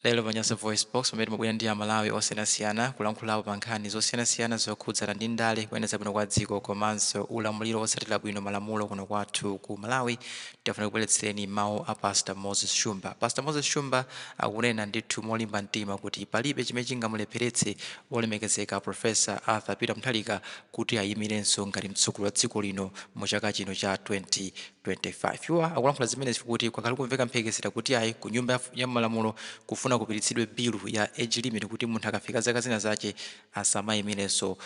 Lelo Manyasa Voice Box pamene mabwera ndi Amalawi osiyanasiyana kulankhulapo pa nkhani zosiyanasiyana zokhudzana ndi ndale kuyendetsa bwino kwa dziko komanso ulamuliro otsatira bwino malamulo kuno kwathu ku Malawi. Tiyafuna kubweretsereni mawu a Pastor Moses Shumba. Pastor Moses Shumba akunena ndithu molimba mtima kuti palibe chimene chingamulepheretse wolemekezeka Professor Arthur Peter Mutharika kuti ayimirenso ngati mtsogoleri wa dziko lino mu chaka chino cha 2025. Iwo akulankhula zimenezi kuti kwakhala kumveka mphekesera kuti ayi ku nyumba ya malamulo kufuna kupiritsidwe bilu ya age limit kuti munthu akafika zaka zina zache asamayimirenso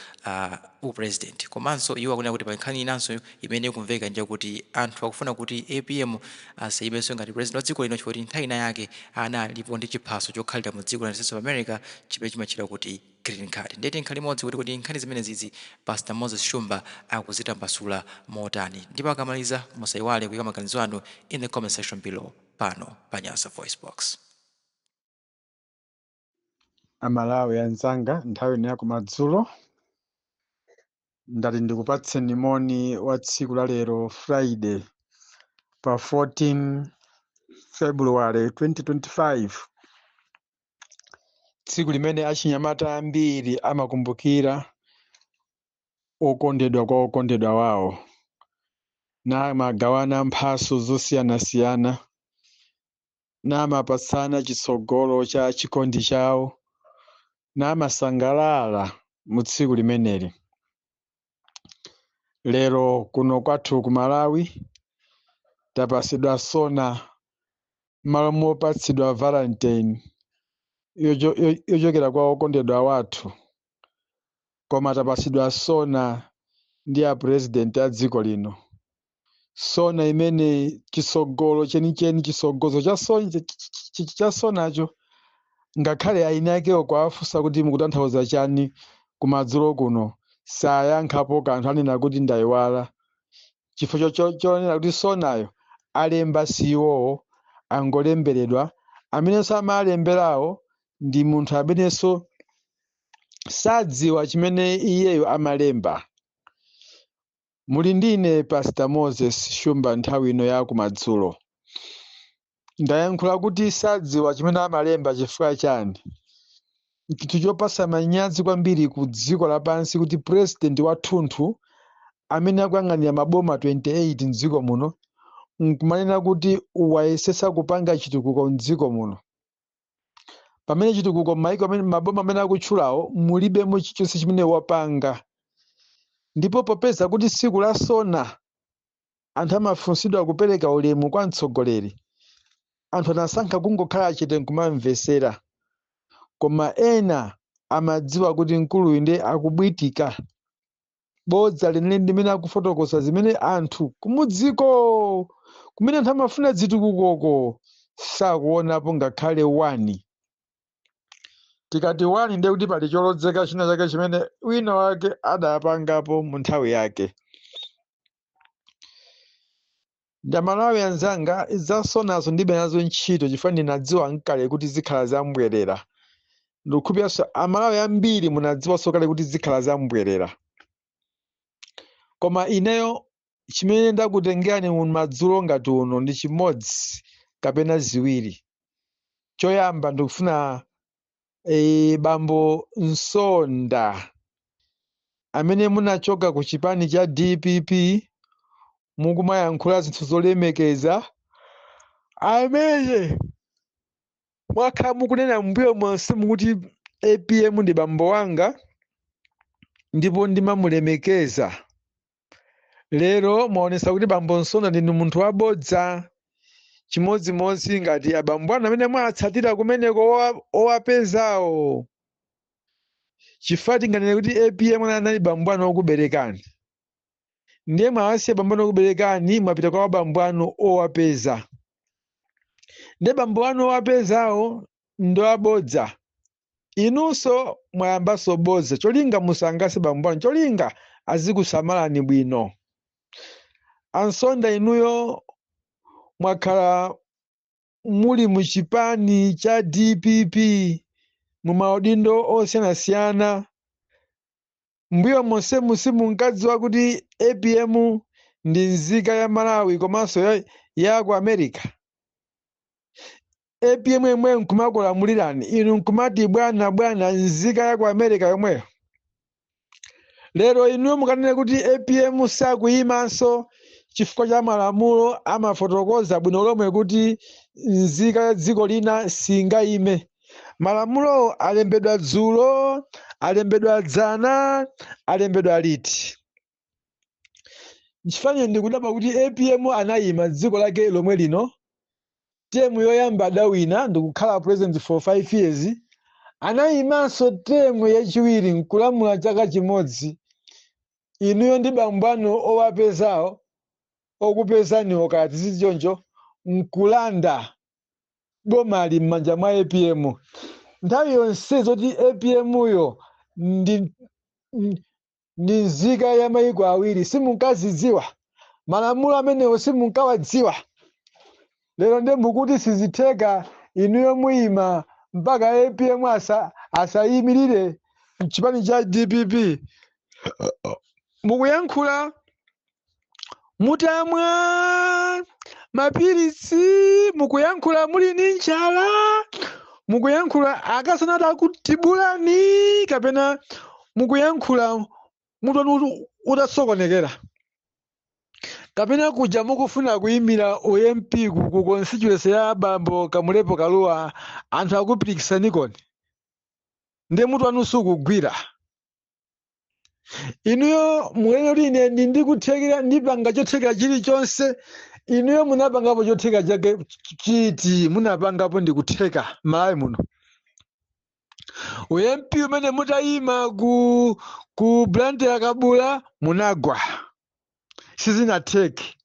upresident. Komanso iwo akunena kuti pa nkhani inanso imene kumveka nje kuti anthu akufuna kuti APM asayimenso ngati president wa dziko lino chifukwa nthawi ina yake analipo ndi chiphaso chokhalira mu dziko la United States of America chimene chimachita kuti green card. Ndeti nkhani imodzi kuti nkhani zimenezi Pastor Moses Shumba akuzitambasula motani. Ndipo akamaliza musayiwale kuyika maganizo anu in the comment section below pano pa Nyasa Voice Box. Amalawi anzanga nthawi ino yakumadzulo ndati ndikupatseni moni wa tsiku la lero Friday pa 14 February 2025, tsiku limene achinyamata ambiri amakumbukira okondedwa kwa okondedwa wawo namagawana mphaso zosiyanasiyana namapatsana chitsogolo cha chikondi chawo namasangalala mu tsiku limeneli. Lero kuno kwathu ku Malawi tapasidwa sona malo mopatsidwa Valentine yochokera kwa okondedwa wathu, koma tapasidwa sona ndi a president a dziko lino, sona imene chisogolo chenicheni chisogozo cha sonacho ngakhale aina akewo kwafunsa kuti mukutanthauza chani kumadzulo kuno sayankhapo kanthu, anena kuti ndayiwala, chifukwa chonena kuti sonayo alemba siwowo angolemberedwa. Amenenso amalemberawo ndi munthu amenenso sadziwa chimene iyeyo amalemba. Muli ndine Pastor Moses Shumba nthawi ino ya kumadzulo. Ndayankhula kuti sadziwa chimene amalemba chifukwa chani. Chinthu chopatsa manyazi kwambiri ku dziko lapansi kuti president wathunthu amene akuyang'anira maboma 28 mdziko muno nkumanena kuti wayesesa kupanga chitukuko mdziko muno, pamene chitukuko m'mayiko amene maboma amene akutchulawo mulibemo chilichonse chimene wapanga. Ndipo popeza kuti tsiku la sona anthu amafunsidwa kupereka ulemu kwa mtsogoleri, anthu anasankha kungokhala chete nkumamvesera, koma ena amadziwa kuti mkuluyu ndi akubwitika. Bodza lenene limene akufotokoza zimene anthu kumudziko kumene anthu amafuna zitukukoko sakuonapo ngakhale wani. Tikati wani ndiye kuti pali cholodzeka china chake chimene wina wake adapangapo mu nthawi yake. Ndamalawi anzanga zasonazo ndibe nazo ntchito chifukwa ndinadziwa nkale kuti zikhala zambwerera. Ndikukhulupirira Amalawi ambiri munadziwanso kale kuti zikhala zambwerera. Koma ineyo chimene ndakutengerani madzulo ngati uno ndi chimodzi kapena ziwiri. Choyamba ndikufuna Bambo Nsonda amene munachoka ku chipani cha DPP mukumayankhula zinthu zolemekeza, amene mwakhala mukunena mbuyo monse mukuti APM ndi bambo wanga ndipo ndimamulemekeza. Lero mwaonesa kuti Bambo Nsonda ndi munthu wabodza chimodzimodzi ngati abambo anu amene mwatsatira kumeneko owapezawo. Chifukwa tinganene kuti APM anali bambo anu okuberekani, ndiye mwawasiya bambo anu okuberekani mwapita kwa bambo anu owapeza. Ndiye bambo anu owapezawo ndo abodza, inunso mwayambanso bodza. Cholinga musangase bambo anu, cholinga azikusamalani bwino. Ansonda inuyo mwakhala muli mu chipani cha DPP mu maudindo osiyanasiyana. Mbuyo monse munkadziwa kuti APM ndi nzika ya Malawi komanso ya ku America. APM yemwe nkumakulamulirani inu nkumati bwana nzika ya ku America yomweyo. Lero inu mukanene kuti APM sakuyimanso chifukwa cha malamulo amafotokoza bwino lomwe kuti nzika ya dziko lina singayime. Malamulo alembedwa dzulo, alembedwa dzana, alembedwa liti. Nchifanye ndikudabwa kuti APM anayima dziko lake lomwe lino. Temu yoyamba adawina ndikukhala president for 5 years. Anayimanso temu yachiwiri nkulamula chaka chimodzi. Inuyo ndi bambwano owapezawo okupezaniwo kati sichoncho nkulanda bomali m'manja mwa APM. Nthawi yonse zoti APM yo ndi nzika ya mayiko awiri simunkazidziwa. Malamulo amenewo simunkawadziwa. Lero nde mukuti sizitheka inuyo muyima mpaka APM asayimirire mchipani cha DPP. Mukuyankhula mutamwa mapilisi, mukuyankhula muli ndi njala, mukuyankhula akasanata kutibulani kapena mukuyankhula mutu wanu utasokonekera. Kapena kuja mukufuna kuyimira OMP ku constituency ya Bambo Kamulepo Kaluwa anthu akupikisanikoni. Nde mutu wanu sukugwira. Inuyo mwene line ndikuthekera ndipanga chothekera chilichonse. Inuyo munapangapo chothekera chake chiti munapangapo ndikutheka malawi muno. OMP umene mutayima ku Blantyre Kabula munagwa. Sizinatheke.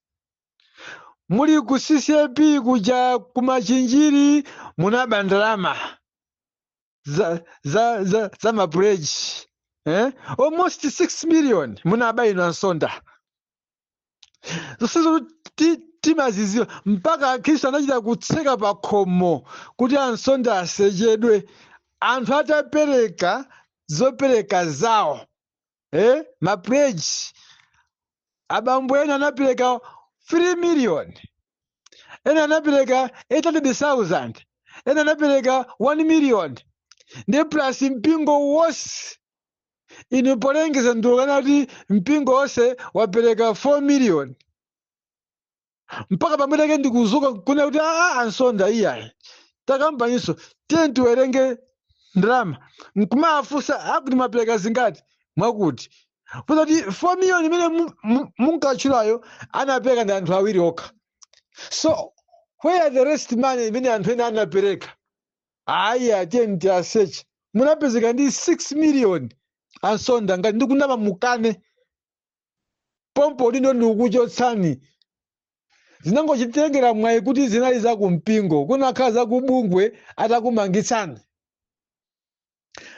Muli ku CCP kuja kumachinjiri munaba ndalama za mabridge. Almost 6 million munaba ino Ansonda. Zosizo timaziziwa mpaka Akristo anachita kutseka pa khomo kuti Ansonda asechedwe. Anthu atapereka zopereka zawo. Mabridge. Abambo ena anapereka 3 million. Ena anapereka 800,000. Ena anapereka 1 million. Ndi plus mpingo wose. Inu polengeza ndikana kuti mpingo wose wapereka 4 million. Mpaka pamene ndikuzuka kuna kuti Ansonda iyayi. Takambanyiso tiwerenge ndalama. Nkumafunsa akuti mapereka zingati mwakuti. Kuti 4 million imene munkachulayo anapereka ndi anthu awiri okha. So where the rest money imene anthu ena anapereka? Atiyeni asearch. Munapezeka ndi 6 million Ansonda ngati ndikunama mukane. Pompo lino ndikukuchotsani. Zinangochitengera mwayi kuti zinali za kumpingo. Kunakhala za kubungwe atakumangitsani.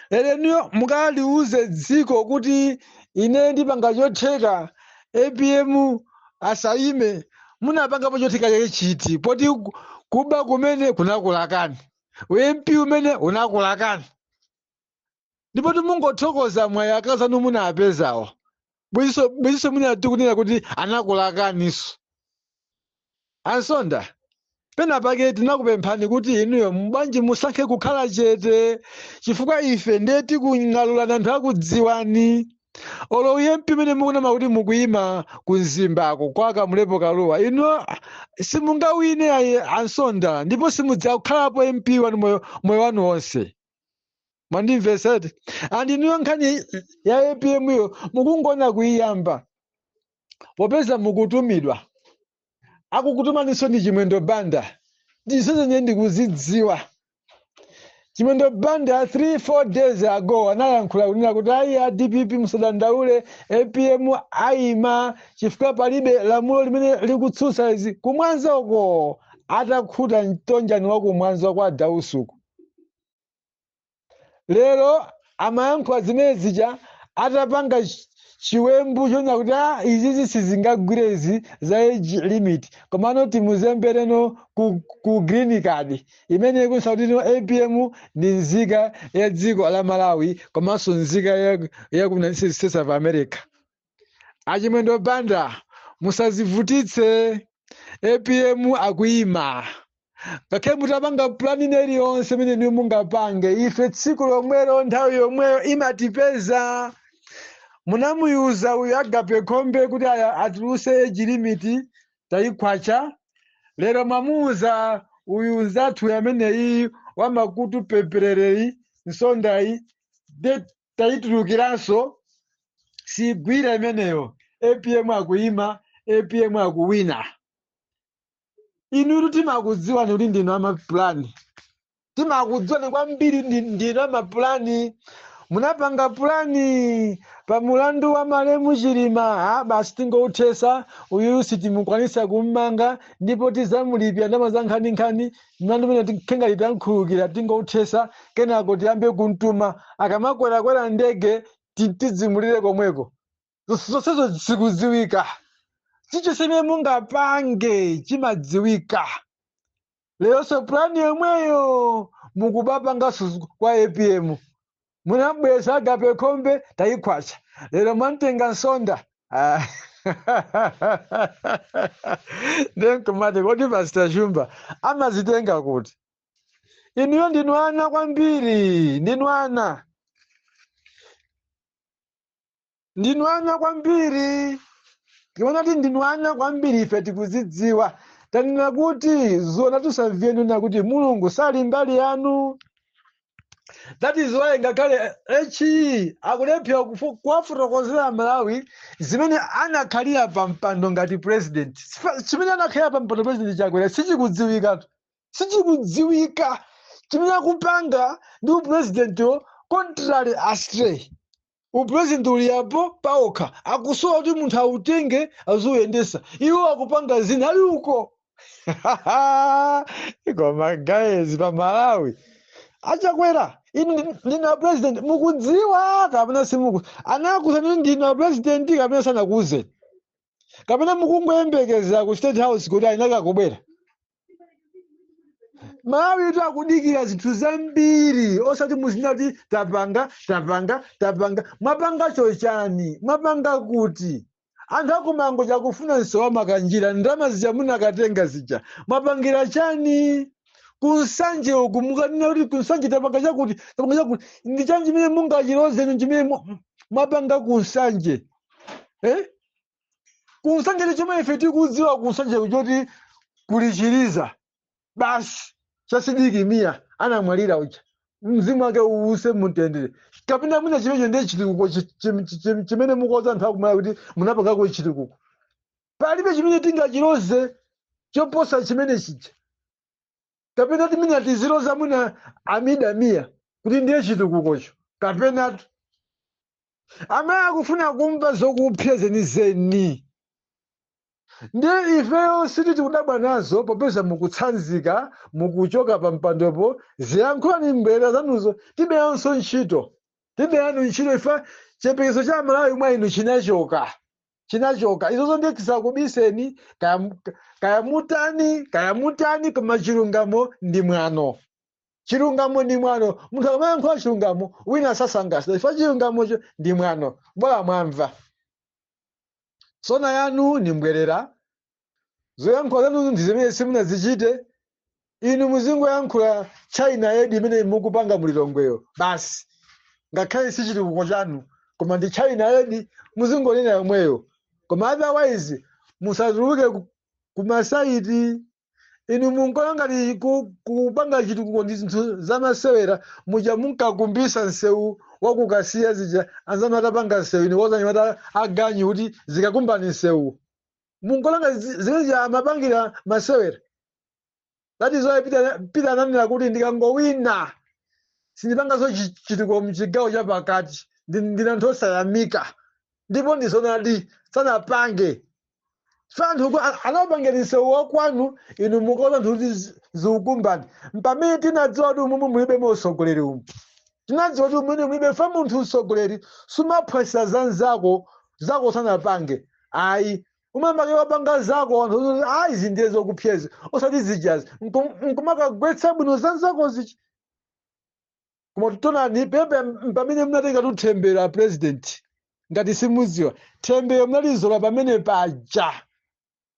Lero niyo mukaliuze dziko kuti ine ndipanga chotheka APM asayime. Munapangapo chotheka chake chiti. Poti kuba kumene kunakulakani. OMP umene unakulakani. Ndipo mungothokoza mwayi akazanu munapezawo. Bwiso munatikunena kuti anakulakaniso. Ansonda. Pena pake tinakupemphani kuti inuyo mbwanji musankhe kukhala chete chifukwa ife ndeti kung'alula anthu akudziwani. Olo OMP imene mukunama kuti mukuyima kunzimbako kwa Kamulepo Kaluwa. Inu simungawine Ansonda ndipo simudziwa kukhalapo MP wanu moyo wanu wonse. Mwandimvesete. Andi inuyo nkhani ya APM yo mukungona kuyiyamba. Popeza mukutumidwa. Akukutumaniso ndi Chimwendo Banda. Ndizo nye ndikuzidziwa. Chimwendo Banda 3-4 days ago analankhula kunena kuti ayi DPP musadandaule APM ayima chifukwa palibe lamulo limene likutsutsa izi. Kumwanza uko atakhuta mtonjani wa kumwanza kwa Dausuku. Lero amayankhula zimene zija atapanga chiwembu chona kuti izizi sizingagwire izi za age limit. Komano timuzembereno ku green card. Imene ikusa kuti APM ndi nzika ya dziko la Malawi komanso nzika ya ku United States of America. Achimwendo Banda musazivutitse. APM akuyima. ngakhale mutapanga plani iliyonse imene niyo mungapange, ife tsiku lomwelo nthawi yomweyo imatipeza. Munamuyuza uyu Agape Khombe kuti atuluse age limit tayikhwacha. Lero mwamuuza uyu nzathu ameneyi wamakutu peperereyi nsondayi tayitulukiranso sigwira imeneyo. APM akuyima, APM akuwina. Inutu timakudziwani kuti ndinu amapulani, timakudziwani kwambiri ndinu amapulani. Munapanga pulani pa mulandu wa Malemu Chilima, basi tingouthesa uyu sitimukwanisa kummanga ndipo tizamulipya ndalama za nkhaninkhani mlandu umene khenga litankhulukira tingouthesa kenako tiyambe kumtuma akamakwerakwera ndege tizimulire komweko. Zonsezo zikudziwika, chicho chimene mungapange chimadziwika. Leyonso pulani yomweyo mukubapanganso kwa APM. Munabweza Agape Khombe tayikhwacha, lero mwantenga nsonda. Ndenkumati kodi Pastor Shumba amazitenga kuti inuyo ndinu ana kwambiri, ndinu ana kwambiri. Kiona kuti ndinu ana kwambiri, ife tikuzidziwa. Tanena kuti zona tusamviyenu na kuti Mulungu sali mbali yanu. That is why ngakhale HE akulephera kuwafotokozera Malawi zimene anakhalira pa mpando ngati president. Chimene anakhalira pa mpando president chakwera sichikudziwikatu, sichikudziwika. Chimene akupanga ndi upresidentiwo contrary astray. Upresident uliyapo paokha akusowa kuti munthu awutenge aziuyendesa, iwo akupanga zina ali uko. Koma guys pa Malawi achakwera inu ndina president mukudziwa kapena simuku anakuza ndina president kapena sanakuze kapena mukungoyembekeza ku State House kuti ainaka kubwera. Malawi itu akudikira zinthu zambiri osati muzina kuti tapanga. Mwapanga chochani, mwapanga kuti anthu akumango chakufuna nsewa makanjira ndalama zija munakatenga zija mwapangira chani? Kunsanje uku mukanena kuti kunsanje tapanga chakuti ndi chani chimene mungachilozeni chimene mwapanga kunsanje. Kunsanje ndi chomwe ife tikudziwa kunsanje kuchoti kulichiriza basi chasidikimiya anamwalira uja mzimu wake uwuse mutendere kapena mwina chimenecho ndiye chitukuko chimene mukoza anthu akumala kuti munapangako chitukuko. Palibe chimene tingachiloze choposa chimene chija kapena timene tiziloza mwina amida miya kuti ndiye chitukukocho kapenatu amene akufuna kumva zokupsya zenizeni. Ndiye ifeyo sititi kudabwa nazo popeza mukutsanzika mukuchoka pa mpandopo ziyankhulani mbwera zanuzo tibeyanso ntchito ife chiyembekezo cha Malawi mwa inu chinachoka izozo ndiye tisakubiseni kaya mutani koma chilungamo ndi mwano. Munthu amayankhula chilungamo wina sasangasa ife chilungamocho ndi mwano bora mwamva. Sona yanu ni mbwerera zoyankhula zanu ndi zimene simunazichite. Inu muzingoyankhula China yedi imene mukupanga mulilongweyo basi ngakhale si chitukuko chanu koma ndi China yedi muzingonena yomweyo koma otherwise musatuluke kumasaiti. Inu munkola ngati kupanga chitukuko ndi zinthu zamasewera muja munkakumbisa nsewu wakukasiya zija anzanu atapanga nsewu inu wozanyamata aganyu kuti zikakumbani nsewu munkola ngati zimene amapangira masewera. That is why Peter ananena kuti ndikangowina sindipangaso chitukuko mchigawo chapakati ndina anthu osayamika ndipo ndisonadi sanapange. Fanthu anapangira nsewu wakwanu inu mukola anthu kuti zikukumbani. Mpamene tinadziwa kuti umu mulibe usogoleri umu. Tinadziwa kuti umene mulibe fa munthu usogoleri sumaphwesa zanzako zako sanapange. Ayi umambake wapanga zako anthu izi ndiye zokupyeza osati zijazi nkumakagwetsa bwino zanzako zichi. Koma tutonani pepe pamene munatenga tuthembera president ngati simuziwa thembeyo munalizola pamene paja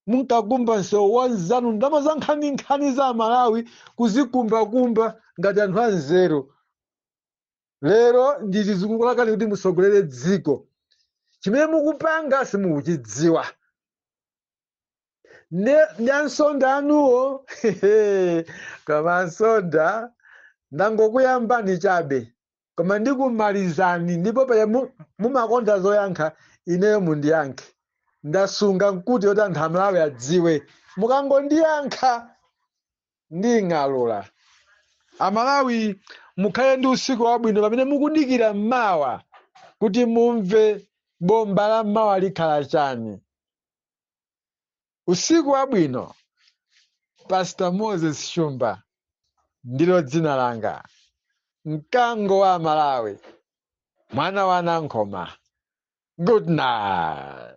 munkakumba msewu wanzanu ndama za nkhani za Malawi kuzikumbakumba ngati anthu anzeru. Lero nditi zikukulakani kuti musogolere dziko, chimene mukupanga simukuchidziwa. Ndi ansonda anuwo koma ansonda ndangokuyambani chabe, koma ndikumalizani, ndipo paya mumakonda zoyankha, ineyo mundiyankhe. Ndasunga nkuti yoti anthu Amalawi adziwe, mukangondiyankha nding'alula. Amalawi mukhale ndi usiku wabwino pamene mukudikira mmawa kuti mumve bomba la mmawa likhala chani. Usiku wabwino. Pastor Moses Shumba ndilo dzina langa, mkango wa Malawi, mwana wa Nankoma. Good night.